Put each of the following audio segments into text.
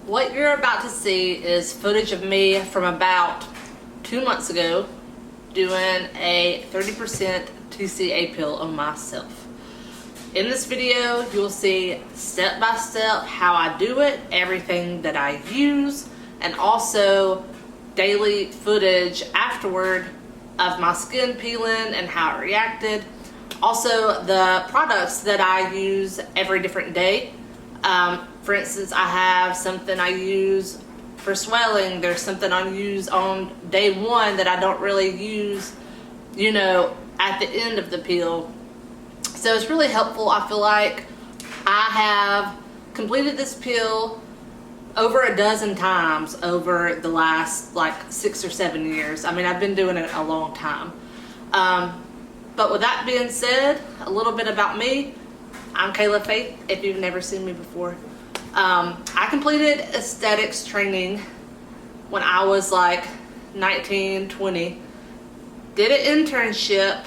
What you're about to see is footage of me from about 2 months ago doing a 30% TCA pill on myself. In this video, you'll see step by step how I do it, everything that I use, and also daily footage afterward of my skin peeling and how it reacted. Also, the products that I use every different day. For instance, I have something I use for swelling. There's something I use on day one that I don't really use, at the end of the peel. So it's really helpful. I feel like I have completed this peel over a dozen times over the last 6 or 7 years. I mean, I've been doing it a long time. But with that being said, a little bit about me. I'm Kayla Faith, if you've never seen me before. I completed aesthetics training when I was 19, 20. Did an internship,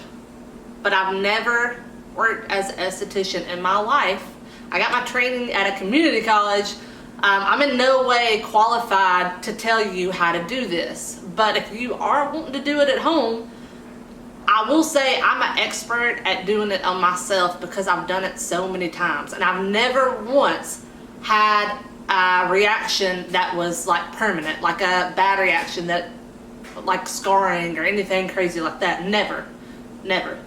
but I've never worked as an esthetician in my life. I got my training at a community college. I'm in no way qualified to tell you how to do this, but if you are wanting to do it at home, I will say I'm an expert at doing it on myself because I've done it so many times, and I've never once had a reaction that was permanent, like a bad reaction that scarring or anything crazy like that. Never.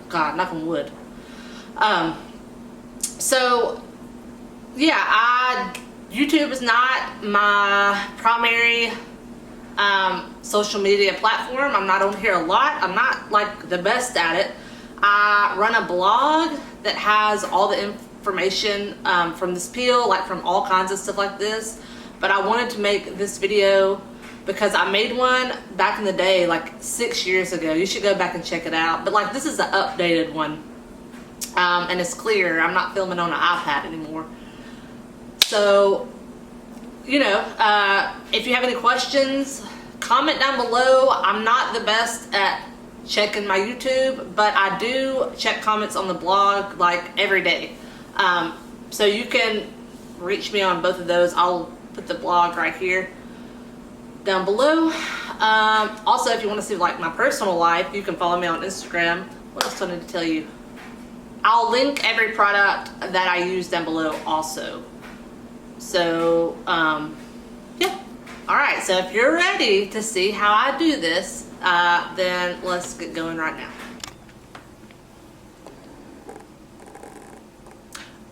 God, knock on wood. So yeah, YouTube is not my primary social media platform. I'm not on here a lot. I'm not the best at it. I run a blog that has all the information from this peel, from all kinds of stuff like this. But I wanted to make this video because I made one back in the day, 6 years ago. You should go back and check it out. But this is the updated one, and it's clear. I'm not filming on an iPad anymore. So, if you have any questions, comment down below. I'm not the best at checking my YouTube, but I do check comments on the blog every day. So you can reach me on both of those. I'll put the blog right here down below. Also, if you want to see my personal life, you can follow me on Instagram. What else do I need to tell you? I'll link every product that I use down below also. So, yeah. Alright, so if you're ready to see how I do this, then let's get going right now.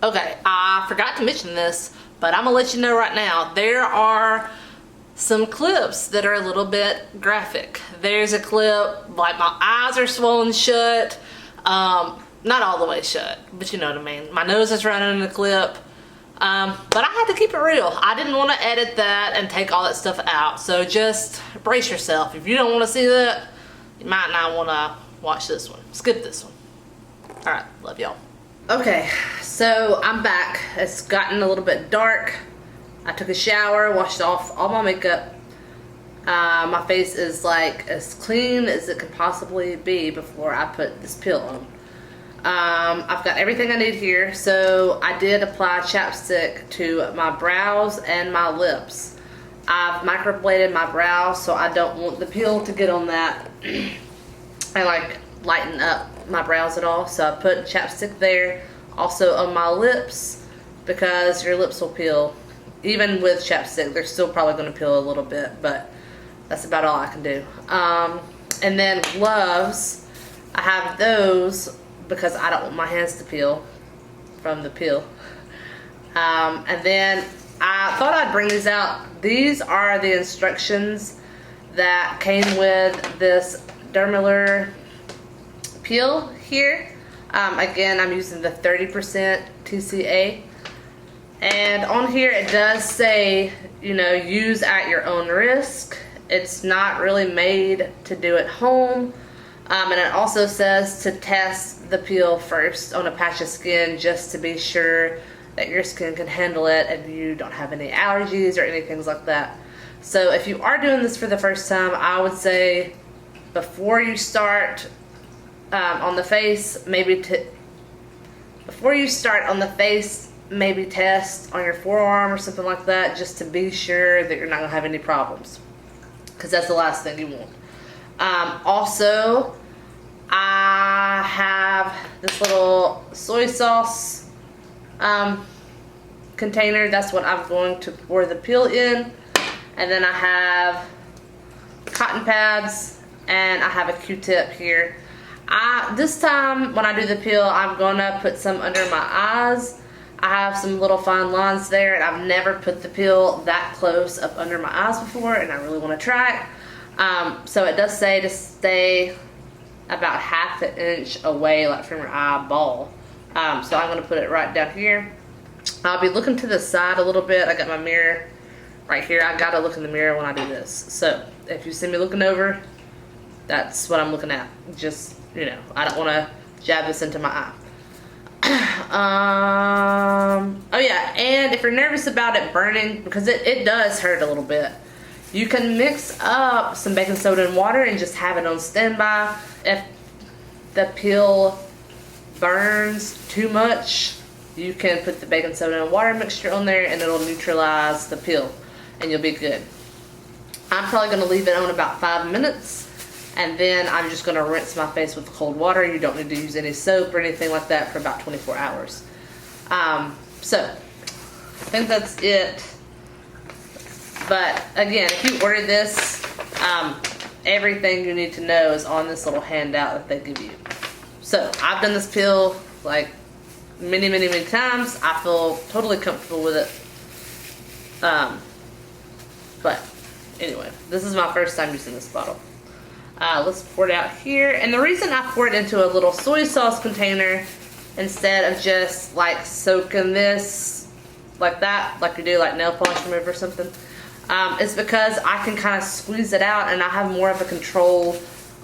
Okay, I forgot to mention this, but I'm going to let you know right now. There are some clips that are a little bit graphic. There's a clip, my eyes are swollen shut. Not all the way shut, but you know what I mean. My nose is running in the clip. But I had to keep it real. I didn't want to edit that and take all that stuff out. So just brace yourself. If you don't want to see that, you might not want to watch this one. Skip this one. Alright, love y'all. Okay, so I'm back. It's gotten a little bit dark. I took a shower, washed off all my makeup. My face is as clean as it could possibly be before I put this peel on. I've got everything I need here. So I did apply chapstick to my brows and my lips. I've microbladed my brows so I don't want the peel to get on that and lighten up my brows at all. So I put chapstick there, also on my lips, because your lips will peel. Even with chapstick, they're still probably going to peel a little bit, but that's about all I can do. And then gloves, I have those because I don't want my hands to peel from the peel. And then I thought I'd bring these out. These are the instructions that came with this Dermalure peel here. Again, I'm using the 30% TCA. And on here it does say, use at your own risk. It's not really made to do at home. And it also says to test the peel first on a patch of skin just to be sure that your skin can handle it and you don't have any allergies or anything like that. So if you are doing this for the first time, I would say before you start on the face, before you start on the face maybe test on your forearm or something like that, just to be sure that you're not gonna have any problems, because that's the last thing you want. Also, I have this little soy sauce container. That's what I'm going to pour the peel in. And then I have cotton pads, and I have a Q-tip here. This time when I do the peel, I'm gonna put some under my eyes. I have some little fine lines there, and I've never put the peel that close up under my eyes before, and I really want to try it. So it does say to stay about half an inch away, like from your eyeball. So I'm gonna put it right down here. I'll be looking to the side a little bit. I got my mirror right here. I gotta look in the mirror when I do this. So if you see me looking over, that's what I'm looking at. Just, you know, I don't want to jab this into my eye. Oh yeah, and if you're nervous about it burning, because it does hurt a little bit, you can mix up some baking soda and water and just have it on standby. If the peel burns too much, you can put the baking soda and water mixture on there, and it'll neutralize the peel, and you'll be good. I'm probably going to leave it on about 5 minutes, and then I'm just going to rinse my face with cold water. You don't need to use any soap or anything like that for about 24 hours. So, I think that's it. But, again, if you order this, everything you need to know is on this little handout that they give you. So, I've done this peel, like, many, many, many times. I feel totally comfortable with it. But, anyway, this is my first time using this bottle. Let's pour it out here. And the reason I pour it into a little soy sauce container instead of just like soaking this like that, like you do like nail polish remover or something, is because I can kind of squeeze it out, and I have more of a control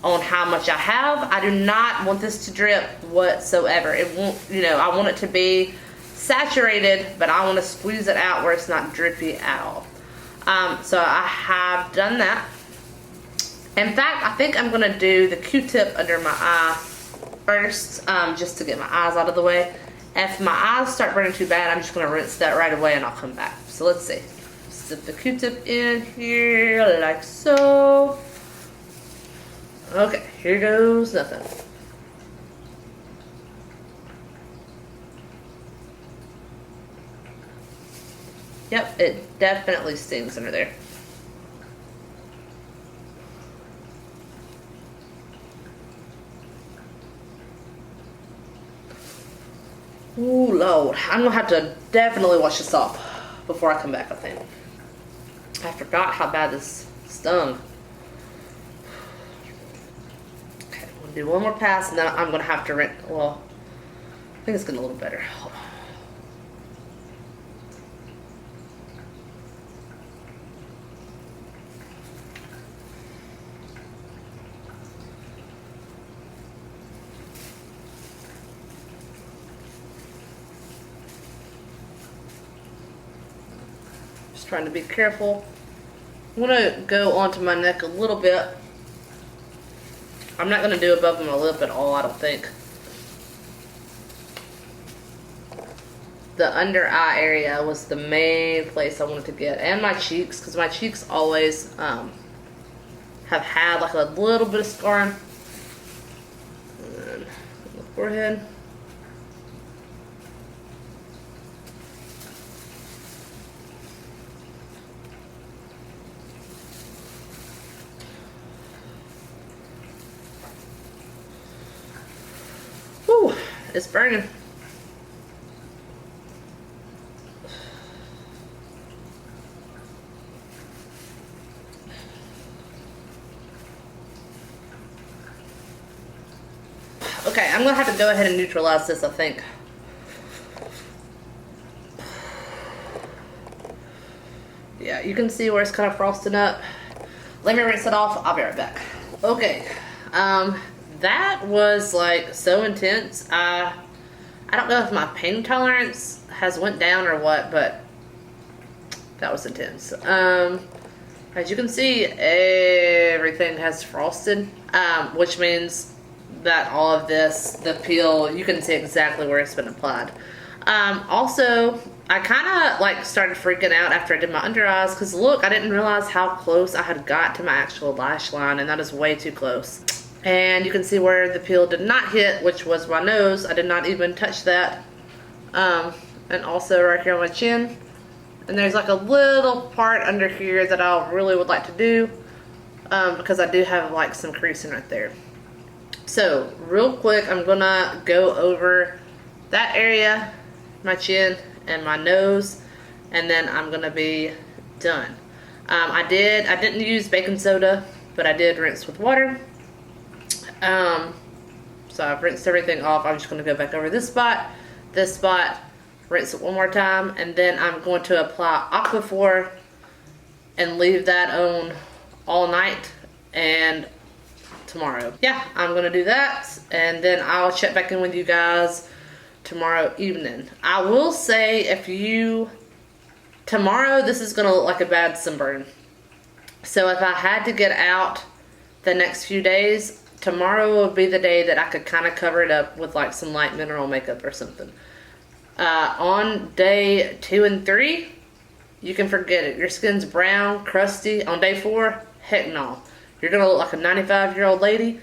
on how much I have. I do not want this to drip whatsoever. It won't, you know, I want it to be saturated, but I want to squeeze it out where it's not drippy at all. So I have done that. In fact, I think I'm gonna do the Q-tip under my eye first, just to get my eyes out of the way. If my eyes start burning too bad, I'm just gonna rinse that right away and I'll come back. So let's see. Slip the Q-tip in here like so. Okay, here goes nothing. Yep, it definitely stings under there. Ooh, Lord. I'm going to have to definitely wash this off before I come back, I think. I forgot how bad this stung. Okay, I'm going to do one more pass, and then I'm going to have to rinse. Well, I think it's getting a little better. Hold on. Trying to be careful. I'm gonna go onto my neck a little bit. I'm not gonna do above my lip at all, I don't think. The under eye area was the main place I wanted to get, and my cheeks, because my cheeks always have had like a little bit of scarring. And the forehead. It's burning. Okay, I'm gonna have to go ahead and neutralize this, I think. Yeah, you can see where it's kind of frosting up. Let me rinse it off. I'll be right back. Okay. That was like so intense. I don't know if my pain tolerance has went down or what, but that was intense. As you can see, everything has frosted, which means that all of this, the peel, you can see exactly where it's been applied. Also, I kind of like started freaking out after I did my under eyes because look, I didn't realize how close I had got to my actual lash line, and that is way too close. And you can see where the peel did not hit, which was my nose. I did not even touch that. And also right here on my chin. And there's like a little part under here that I really would like to do because I do have like some creasing right there. So real quick, I'm gonna go over that area, my chin and my nose, and then I'm gonna be done. I didn't use baking soda, but I did rinse with water. So I've rinsed everything off. I'm just gonna go back over this spot, rinse it one more time, and then I'm going to apply Aquaphor and leave that on all night and tomorrow. Yeah, I'm gonna do that, and then I'll check back in with you guys tomorrow evening. I will say, tomorrow this is gonna look like a bad sunburn. So if I had to get out the next few days, tomorrow would be the day that I could kind of cover it up with like some light mineral makeup or something. On day 2 and 3, you can forget it. Your skin's brown, crusty. On day 4, heck no. You're gonna look like a 95-year-old lady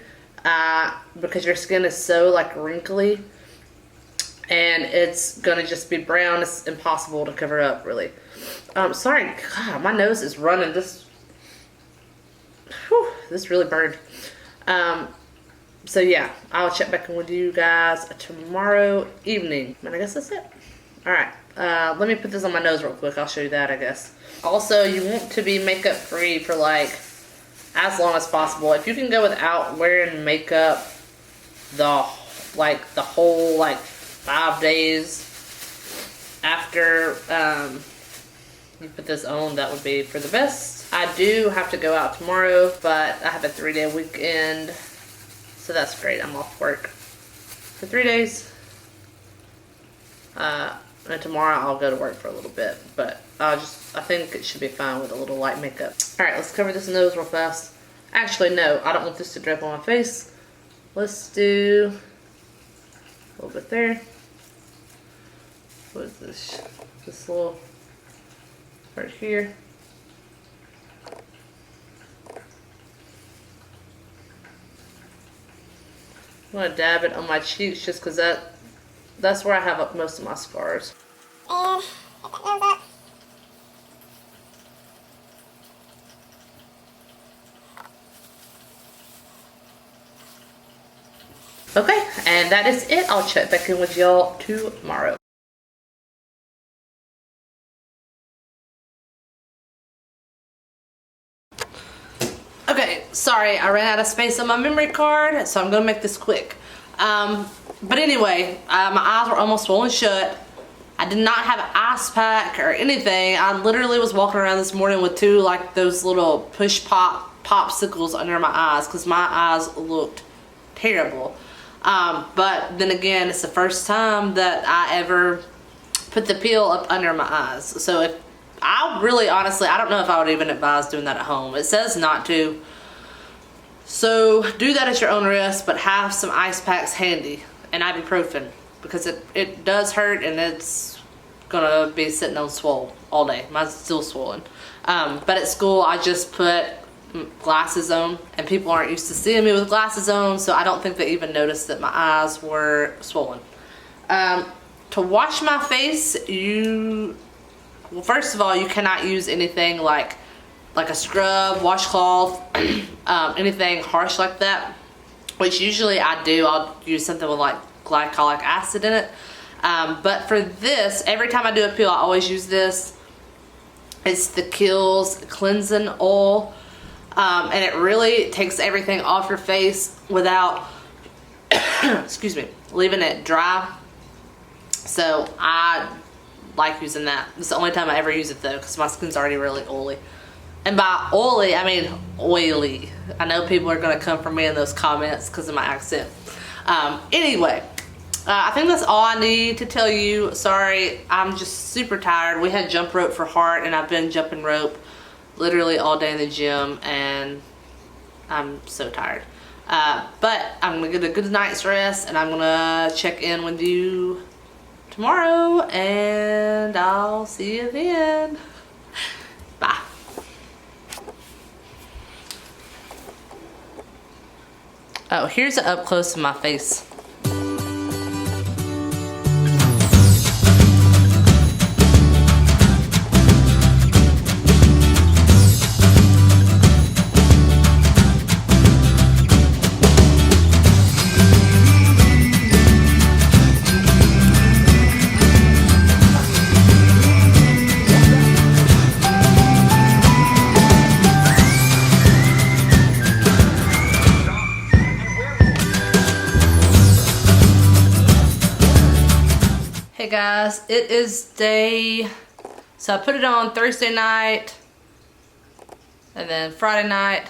because your skin is so like wrinkly, and it's gonna just be brown. It's impossible to cover up, really. Sorry, God, my nose is running. This really burned. So yeah, I'll check back in with you guys tomorrow evening. And I guess that's it. Alright, let me put this on my nose real quick. I'll show you that, I guess. Also, you want to be makeup free for like as long as possible. If you can go without wearing makeup the whole like 5 days after you put this on, that would be for the best. I do have to go out tomorrow, but I have a 3-day weekend, so that's great. I'm off work for 3 days. And tomorrow I'll go to work for a little bit, but I think it should be fine with a little light makeup. Alright, let's cover this nose real fast. Actually, no, I don't want this to drip on my face. Let's do a little bit there. What is this? This little part here. I'm gonna dab it on my cheeks just because that's where I have up most of my scars. And get that nose up. Okay, and that is it. I'll check back in with y'all tomorrow. Okay, sorry, I ran out of space on my memory card, so I'm gonna make this quick. But anyway, my eyes were almost swollen shut. I did not have an ice pack or anything. I literally was walking around this morning with 2 like those little push popsicles under my eyes because my eyes looked terrible. But then again, it's the first time that I ever put the peel up under my eyes. So honestly, I don't know if I would even advise doing that at home. It says not to. So do that at your own risk, but have some ice packs handy and ibuprofen because it does hurt and it's gonna be sitting on swole all day. Mine's still swollen. But at school, I just put glasses on, and people aren't used to seeing me with glasses on, so I don't think they even noticed that my eyes were swollen. To wash my face, well, first of all, you cannot use anything like a scrub, washcloth, anything harsh like that, which usually I do. I'll use something with like glycolic acid in it. But for this, every time I do a peel, I always use this. It's the Kiehl's cleansing oil. And it really takes everything off your face without, excuse me, leaving it dry. So I like using that. It's the only time I ever use it though, because my skin's already really oily. And by oily, I mean oily. I know people are going to come for me in those comments because of my accent. Anyway, I think that's all I need to tell you. Sorry, I'm just super tired. We had jump rope for Heart, and I've been jumping rope literally all day in the gym, and I'm so tired. But I'm going to get a good night's rest, and I'm going to check in with you tomorrow, and I'll see you then. Bye. Oh, here's an up close of my face. Hey guys, it is so I put it on Thursday night, and then Friday night,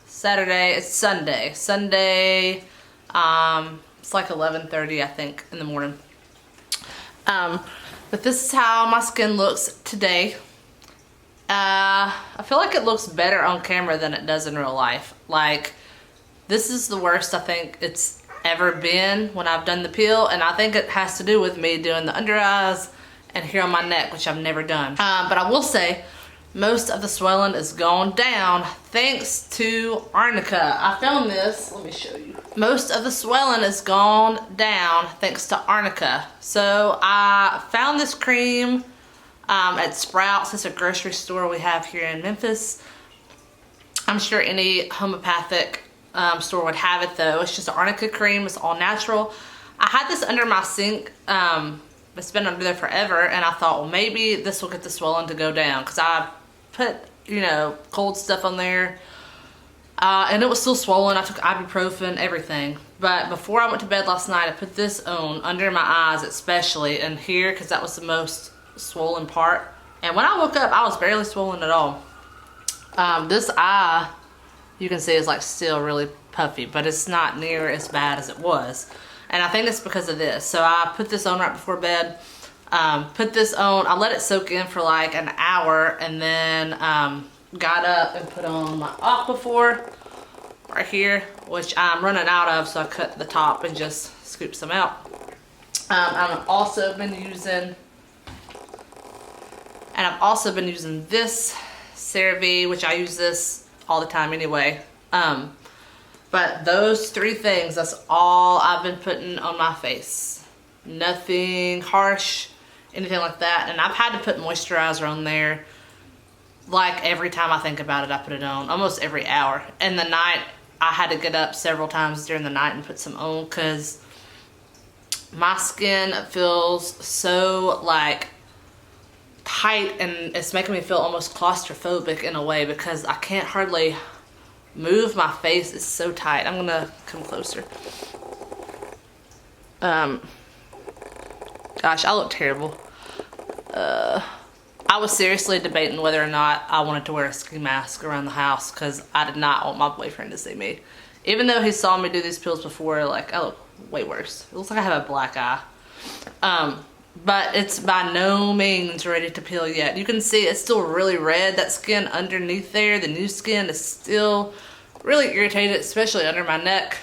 Saturday, it's Sunday. Sunday, it's like 11:30 I think in the morning. But this is how my skin looks today. I feel like it looks better on camera than it does in real life. Like, this is the worst I think it's ever been when I've done the peel, and I think it has to do with me doing the under eyes and here on my neck, which I've never done. But I will say most of the swelling is gone down thanks to arnica. I found this, let me show you. Most of the swelling is gone down thanks to arnica. So I found this cream at Sprouts. It's a grocery store we have here in Memphis. I'm sure any homeopathic store would have it though. It's just an arnica cream. It's all natural. I had this under my sink. It's been under there forever, and I thought, well, maybe this will get the swelling to go down, because I put, you know, cold stuff on there, and it was still swollen. I took ibuprofen, everything. But before I went to bed last night, I put this on under my eyes, especially, and here, because that was the most swollen part. And when I woke up, I was barely swollen at all. This eye, you can see, is like still really puffy, but it's not near as bad as it was. And I think it's because of this. So I put this on right before bed. Put this on, I let it soak in for like an hour, and then got up and put on my Aquaphor right here, which I'm running out of, so I cut the top and just scoop some out. I've also been using this CeraVe, which I use this all the time anyway. But those three things, that's all I've been putting on my face. Nothing harsh, anything like that. And I've had to put moisturizer on there like every time I think about it. I put it on almost every hour. And the night, I had to get up several times during the night and put some on, because my skin feels so like tight, and it's making me feel almost claustrophobic in a way, because I can't hardly move my face. It's so tight. I'm gonna come closer. Gosh, I look terrible. I was seriously debating whether or not I wanted to wear a ski mask around the house, because I did not want my boyfriend to see me. Even though he saw me do these peels before, like, I look way worse. It looks like I have a black eye. But it's by no means ready to peel yet. You can see it's still really red. That skin underneath there, the new skin, is still really irritated, especially under my neck.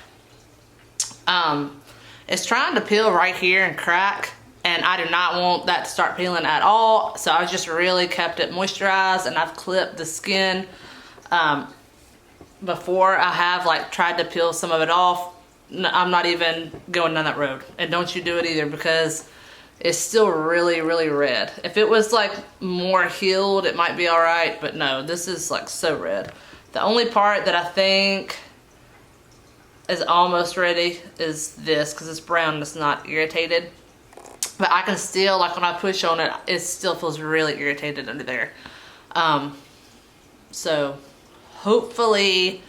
It's trying to peel right here and crack, and I do not want that to start peeling at all. So I just really kept it moisturized, and I've clipped the skin before I have like tried to peel some of it off. I'm not even going down that road, and don't you do it either, because it's still really, really red. If it was like more healed, it might be all right, but no, this is like so red. The only part that I think is almost ready is this, because it's brown and it's not irritated. But I can still, like when I push on it, it still feels really irritated under there. So hopefully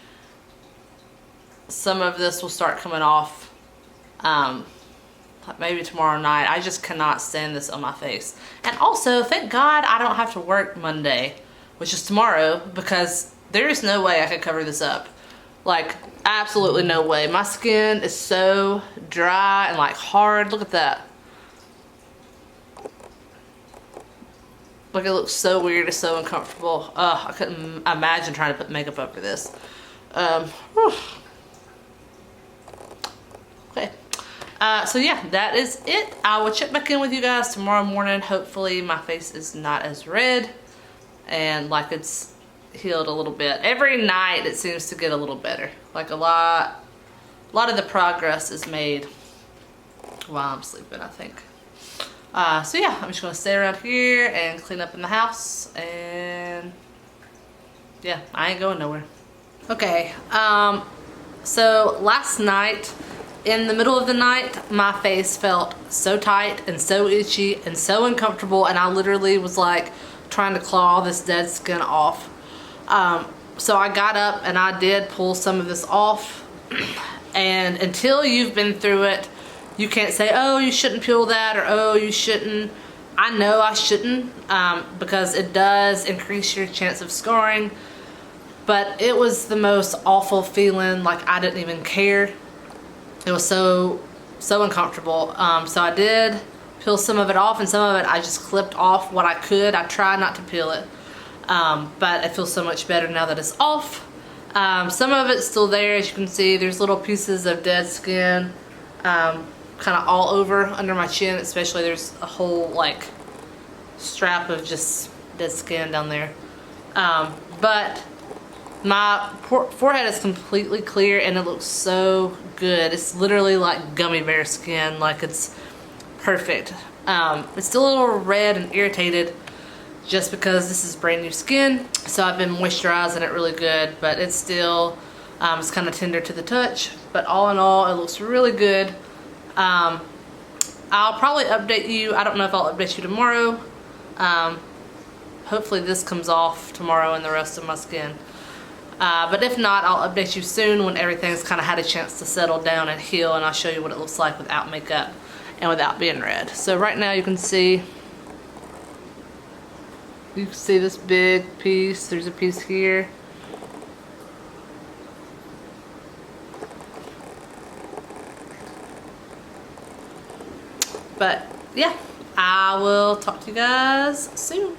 some of this will start coming off maybe tomorrow night. I just cannot stand this on my face. And also, thank God I don't have to work Monday, which is tomorrow, because there is no way I could cover this up. Like, absolutely no way. My skin is so dry and like hard. Look at that. Like, it looks so weird. It's so uncomfortable. I couldn't imagine trying to put makeup over this. Okay. So yeah, that is it. I will check back in with you guys tomorrow morning. Hopefully my face is not as red and like it's healed a little bit. Every night it seems to get a little better. Like a lot of the progress is made while I'm sleeping, I think. So yeah, I'm just gonna stay around here and clean up in the house, and yeah, I ain't going nowhere. Okay, so last night, in the middle of the night, my face felt so tight and so itchy and so uncomfortable, and I literally was like trying to claw all this dead skin off. So I got up and I did pull some of this off, and until you've been through it, you can't say, oh, you shouldn't peel that, or oh, you shouldn't. I know I shouldn't, because it does increase your chance of scarring, but it was the most awful feeling. Like I didn't even care. It was so uncomfortable. So I did peel some of it off, and some of it I just clipped off what I could. I tried not to peel it, but it feels so much better now that it's off. Some of it's still there, as you can see. There's little pieces of dead skin, kind of all over under my chin, especially. There's a whole like strap of just dead skin down there. But my forehead is completely clear and it looks so good. It's literally like gummy bear skin, like it's perfect. It's still a little red and irritated just because this is brand new skin, so I've been moisturizing it really good, but it's still it's kind of tender to the touch. But all in all, it looks really good. I'll probably update you. I don't know if I'll update you tomorrow. Hopefully this comes off tomorrow and the rest of my skin. But if not, I'll update you soon when everything's kind of had a chance to settle down and heal, and I'll show you what it looks like without makeup and without being red. So right now you can see this big piece. There's a piece here. But yeah, I will talk to you guys soon.